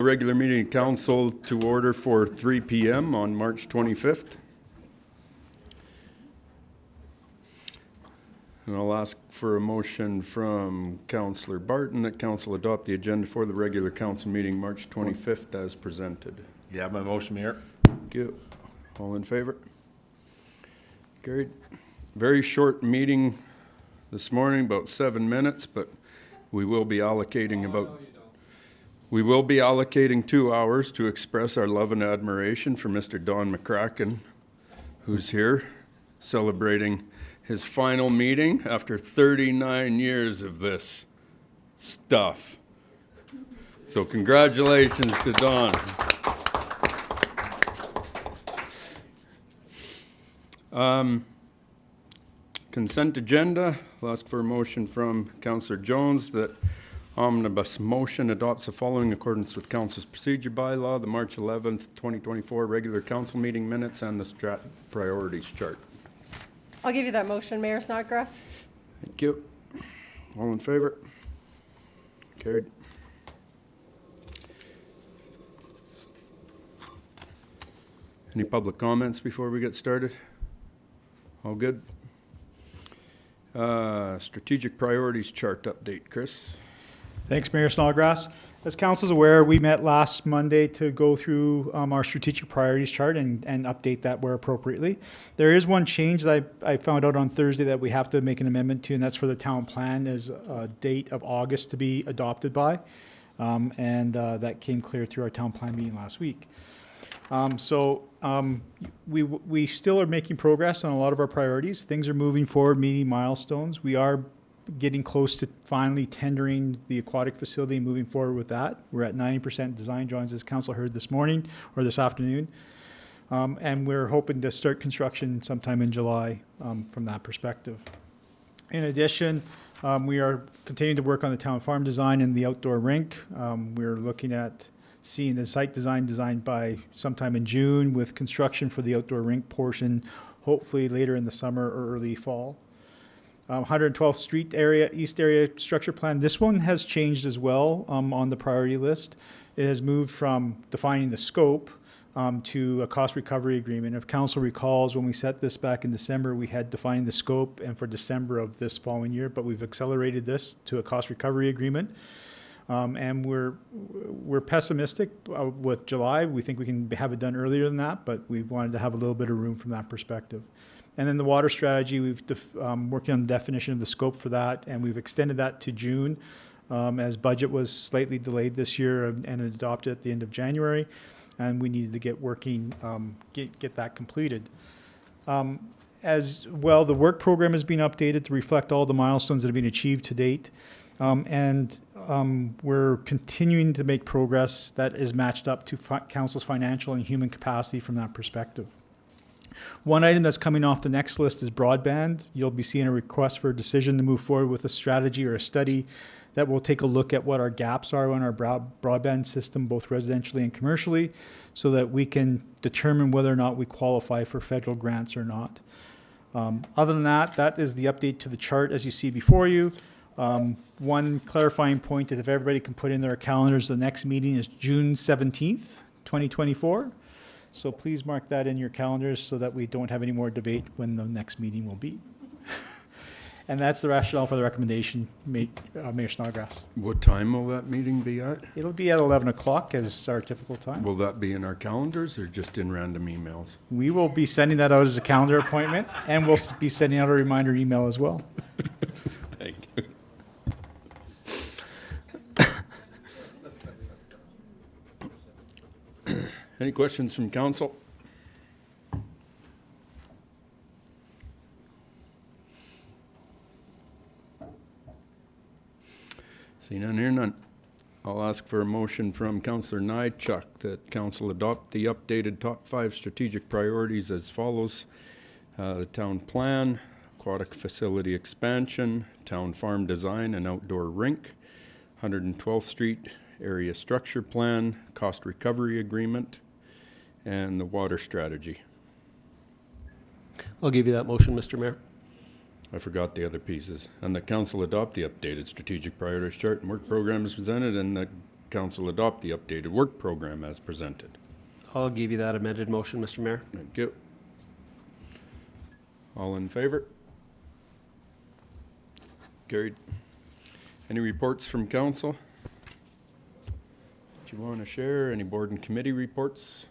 Regular meeting of council to order for 3 p.m. on March 25th. And I'll ask for a motion from Councillor Barton that council adopt the agenda for the regular council meeting March 25th as presented. You have my motion, Mayor. Thank you. All in favor? Carried. Very short meeting this morning, about 7 minutes, but we will be allocating We will be allocating 2 hours to express our love and admiration for Mr. Don McCracken, who's here celebrating his final meeting after 39 years of this stuff. So congratulations to Don. Consent agenda. I'll ask for a motion from Councillor Jones that omnibus motion adopts the following in accordance with council's procedure bylaw, the March 11th, 2024 regular council meeting minutes and the strat priorities chart. I'll give you that motion, Mayor Snodgrass. Thank you. All in favor? Carried. Any public comments before we get started? All good? Strategic priorities chart update, Chris. Thanks, Mayor Snodgrass. As council is aware, we met last Monday to go through our strategic priorities chart and update that where appropriately. There is one change that I found out on Thursday that we have to make an amendment to, and that's for the town plan as a date of August to be adopted by. That came clear through our town plan meeting last week. We still are making progress on a lot of our priorities. Things are moving forward, meeting milestones. We are getting close to finally tendering the aquatic facility and moving forward with that. We're at 90% design drawings, as council heard this morning or this afternoon. And we're hoping to start construction sometime in July from that perspective. In addition, we are continuing to work on the town farm design and the outdoor rink. We're looking at seeing the site designed by sometime in June with construction for the outdoor rink portion, hopefully later in the summer or early fall. 112th Street area, East area structure plan. This one has changed as well on the priority list. It has moved from defining the scope to a cost recovery agreement. If council recalls, when we set this back in December, we had defining the scope and for December of this following year, but we've accelerated this to a cost recovery agreement. And we're pessimistic with July. We think we can have it done earlier than that, but we wanted to have a little bit of room from that perspective. And then the water strategy, we've working on the definition of the scope for that, and we've extended that to June as budget was slightly delayed this year and adopted at the end of January, and we needed to get working, get that completed. As well, the work program has been updated to reflect all the milestones that have been achieved to date, we're continuing to make progress that is matched up to council's financial and human capacity from that perspective. One item that's coming off the next list is broadband. You'll be seeing a request for a decision to move forward with a strategy or a study that will take a look at what our gaps are on our broadband system, both residentially and commercially, so that we can determine whether or not we qualify for federal grants or not. Other than that, that is the update to the chart as you see before you. One clarifying point is if everybody can put in their calendars, the next meeting is June 17th, 2024. So please mark that in your calendars so that we don't have any more debate when the next meeting will be. And that's the rationale for the recommendation, Mayor Snodgrass. What time will that meeting be at? It'll be at 11 o'clock as our typical time. Will that be in our calendars or just in random emails? We will be sending that out as a calendar appointment, and we'll be sending out a reminder email as well. Thank you. Any questions from council? See none, hear none. I'll ask for a motion from Councillor Nychuk that council adopt the updated top 5 strategic priorities as follows. The town plan, aquatic facility expansion, town farm design and outdoor rink, 112th Street area structure plan, cost recovery agreement, and the water strategy. I'll give you that motion, Mr. Mayor. I forgot the other pieces. And the council adopt the updated strategic priorities chart and work program is presented, and the council adopt the updated work program as presented. I'll give you that amended motion, Mr. Mayor. Thank you. All in favor? Carried. Any reports from council? Do you want to share? Any board and committee reports?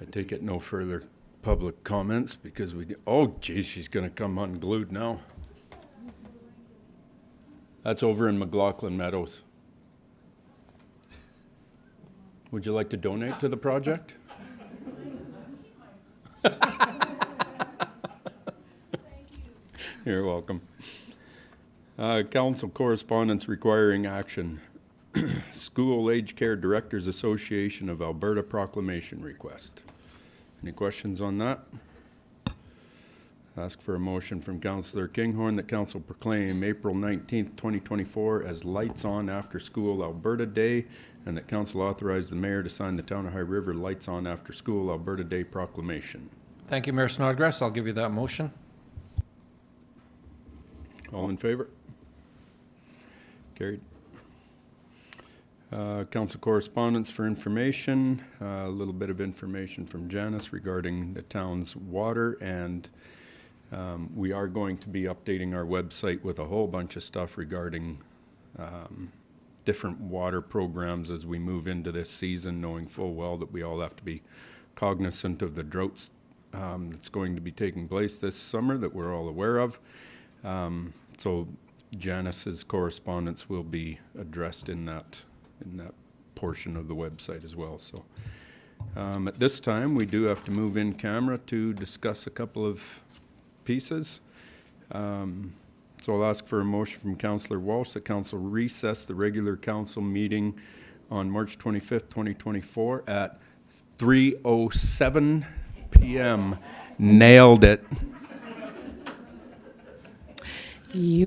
I take it no further public comments because oh geez, she's gonna come unglued now. That's over in McLaughlin Meadows. Would you like to donate to the project? You're welcome. Council correspondence requiring action. School Aged Care Directors Association of Alberta proclamation request. Any questions on that? Ask for a motion from Councillor Kinghorn that council proclaim April 19th, 2024 as Lights On After School Alberta Day, and that council authorize the mayor to sign the Town of High River Lights On After School Alberta Day proclamation. Thank you, Mayor Snodgrass. I'll give you that motion. All in favor? Carried. Council correspondence for information. A little bit of information from Janice regarding the town's water, and we are going to be updating our website with a whole bunch of stuff regarding different water programs as we move into this season, knowing full well that we all have to be cognizant of the droughts that's going to be taking place this summer that we're all aware of. So Janice's correspondence will be addressed in that portion of the website as well. So at this time, we do have to move in camera to discuss a couple of pieces. So I'll ask for a motion from Councillor Walsh that council recess the regular council meeting on March 25th, 2024 at 3:07 p.m. Nailed it. You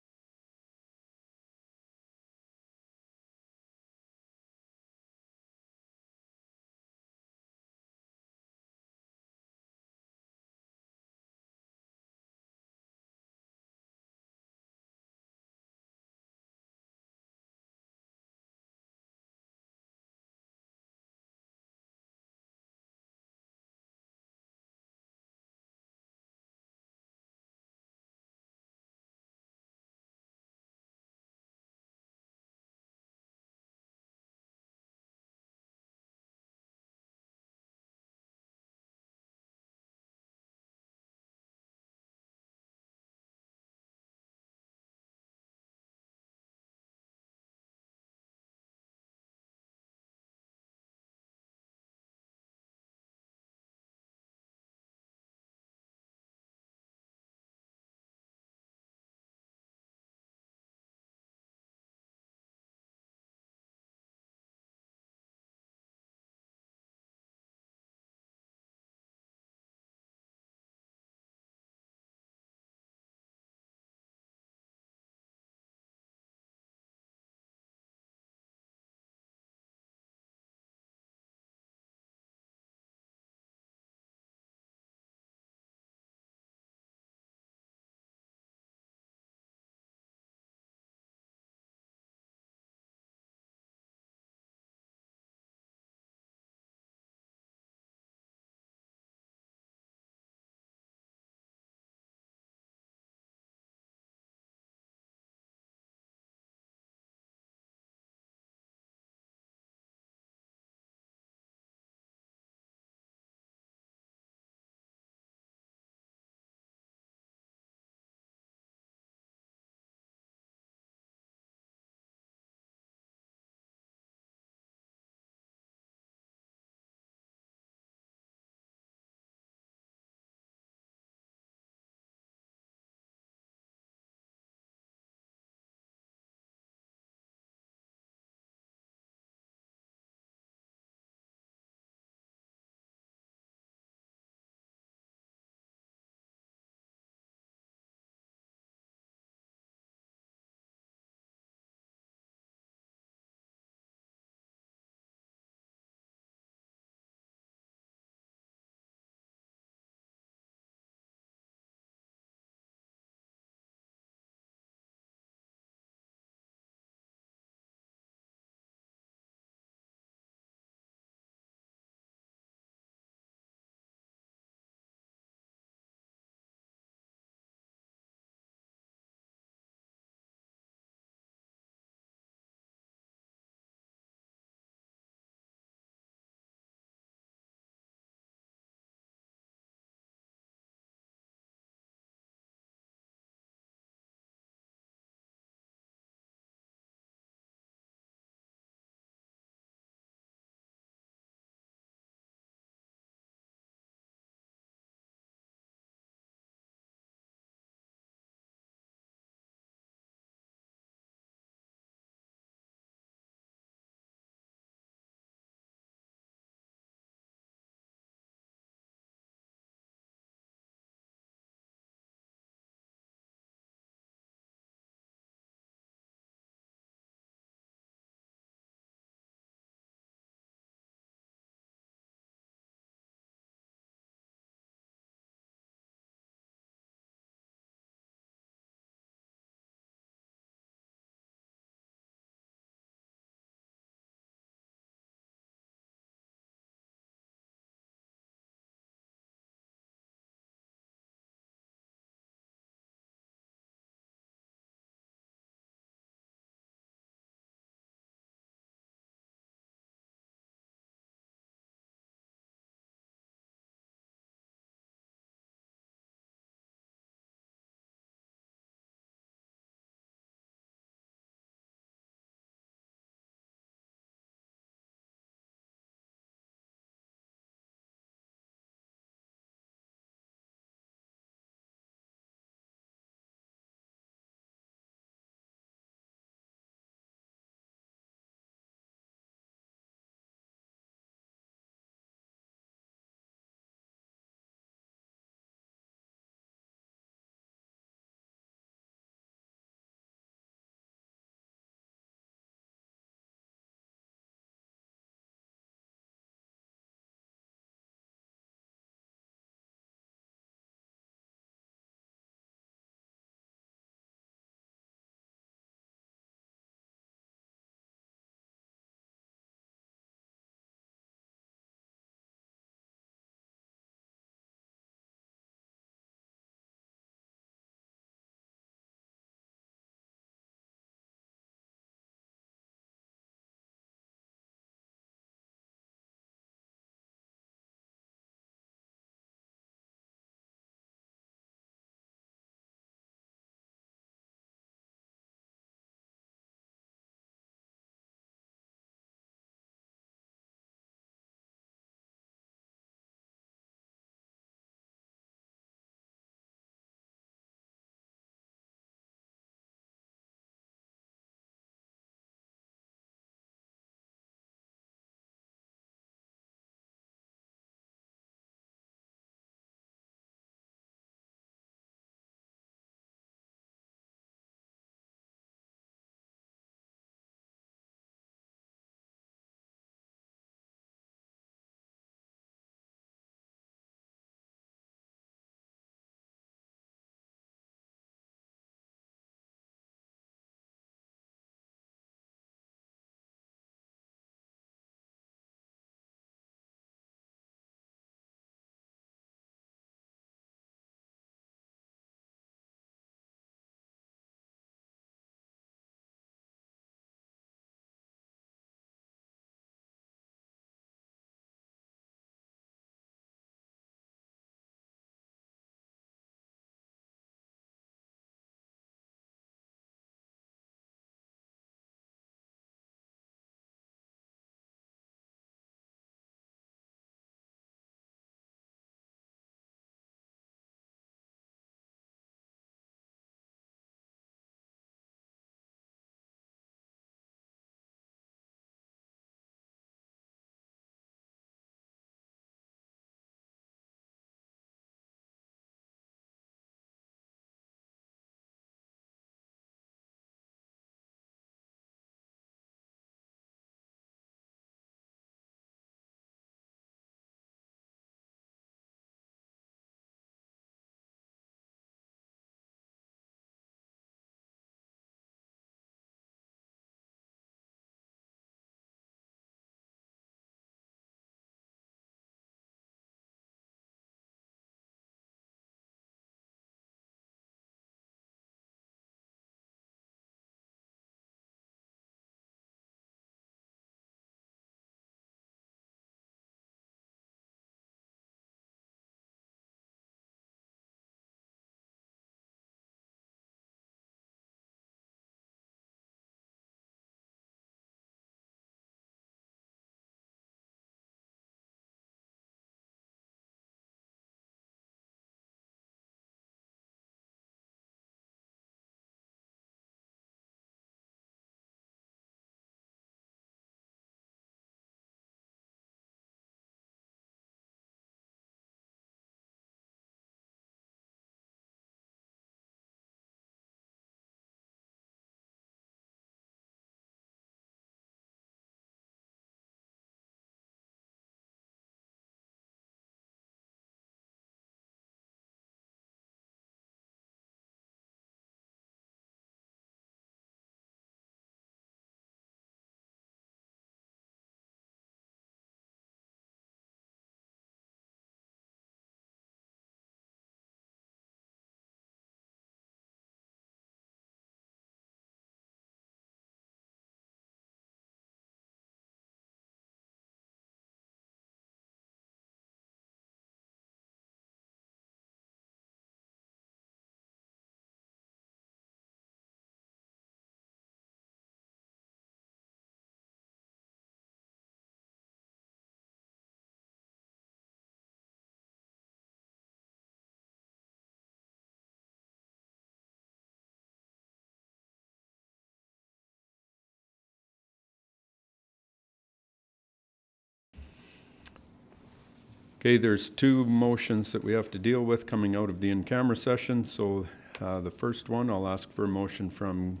Okay, there's two motions that we have to deal with coming out of the in-camera session. So the first one, I'll ask for a motion from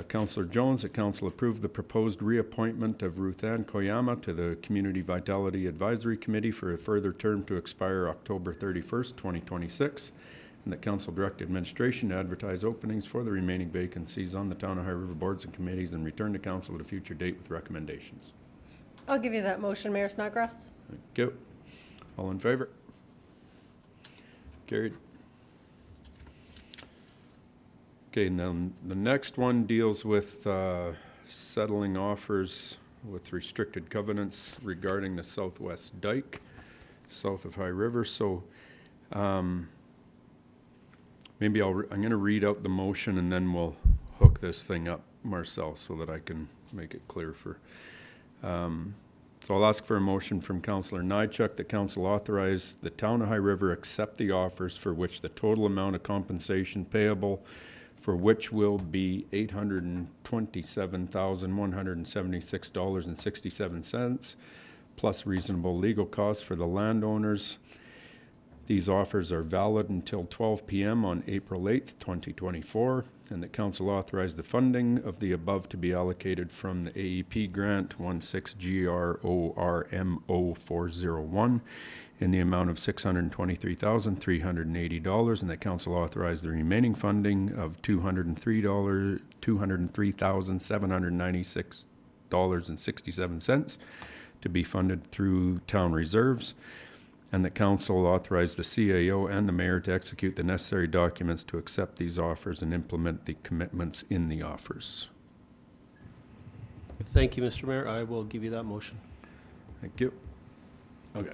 Councillor Jones that council approve the proposed reappointment of Ruth Ann Koyama to the Community Vitality Advisory Committee for a further term to expire October 31st, 2026, and that council direct administration to advertise openings for the remaining vacancies on the Town of High River boards and committees and return to council at a future date with recommendations. I'll give you that motion, Mayor Snodgrass. Thank you. All in favor? Carried. Okay, and then the next one deals with settling offers with restricted covenants regarding the southwest dike, south of High River. So maybe I'm going to read out the motion and then we'll hook this thing up, Marcel, so that I can make it clear for... So I'll ask for a motion from Councillor Nychuk that council authorize the Town of High River accept the offers for which the total amount of compensation payable for which will be $827,176.67 plus reasonable legal costs for the landowners. These offers are valid until 12 p.m. on April 8th, 2024, and that council authorize the funding of the above to be allocated from the AEP grant 16GRORMO401 in the amount of $623,380, and that council authorize the remaining funding of $203,796.67 to be funded through town reserves, and that council authorize the CAO and the mayor to execute the necessary documents to accept these offers and implement the commitments in the offers. Thank you, Mr. Mayor. I will give you that motion. Thank you. Okay,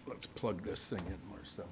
let's plug this thing in, Marcel.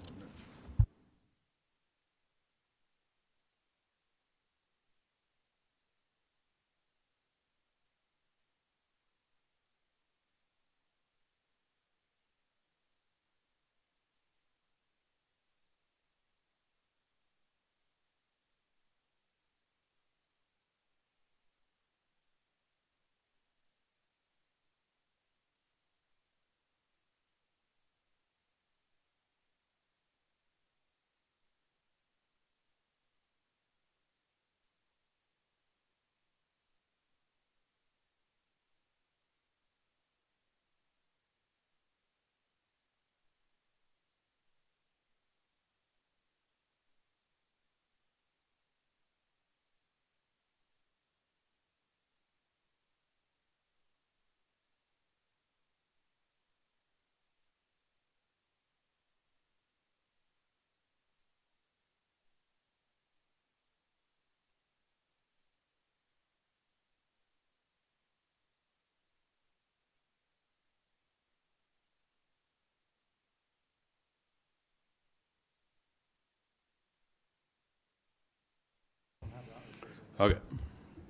Okay,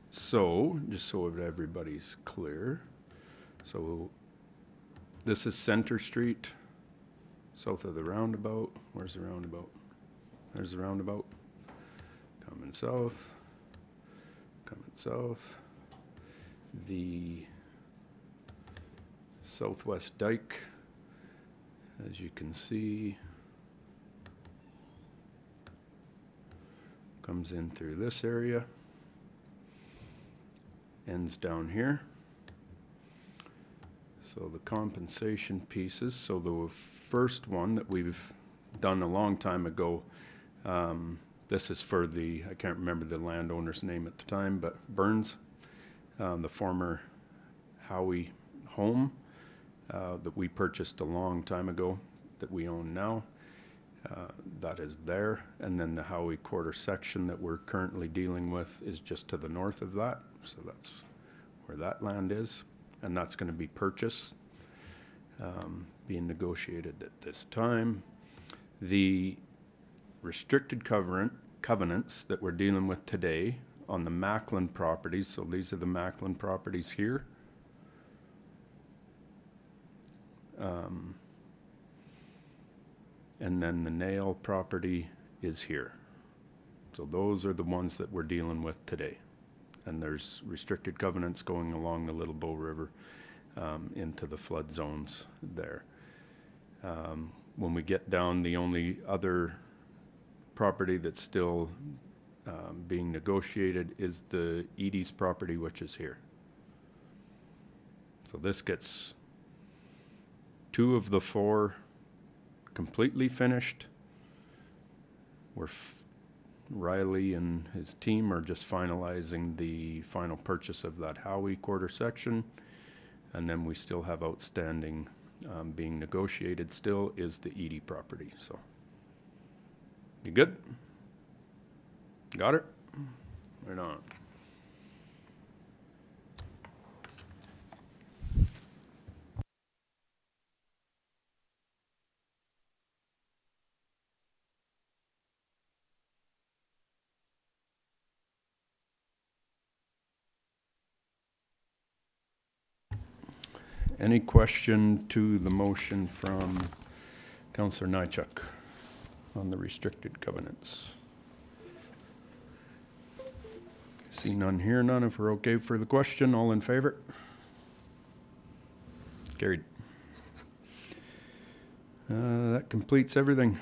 so just so that everybody's clear, so this is Center Street, south of the roundabout. Where's the roundabout? There's the roundabout. Coming south, coming south. The southwest dike, as you can see, comes in through this area. Ends down here. So the compensation pieces, so the first one that we've done a long time ago, this is for the, I can't remember the landowner's name at the time, but Burns, the former Howie home that we purchased a long time ago that we own now. That is there, and then the Howie quarter section that we're currently dealing with is just to the north of that, so that's where that land is, and that's going to be purchased, being negotiated at this time. The restricted covenants that we're dealing with today on the Macklin properties, so these are the Macklin properties here. And then the Nail property is here. So those are the ones that we're dealing with today. And there's restricted covenants going along the Little Bow River into the flood zones there. When we get down, the only other property that's still being negotiated is the Edie's property, which is here. So this gets 2 of the 4 completely finished. Riley and his team are just finalizing the final purchase of that Howie quarter section. And then we still have outstanding, being negotiated still, is the Edie property. So, you good? Got it? Right on. Any question to the motion from Councillor Nychuk on the restricted covenants? See none, hear none. If we're okay for the question, all in favor? Carried. That completes everything.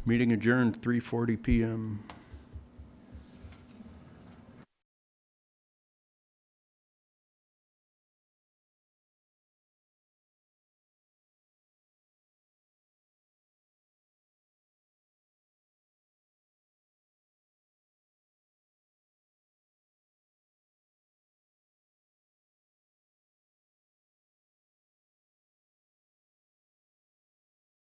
Meeting adjourned, 3:40 PM.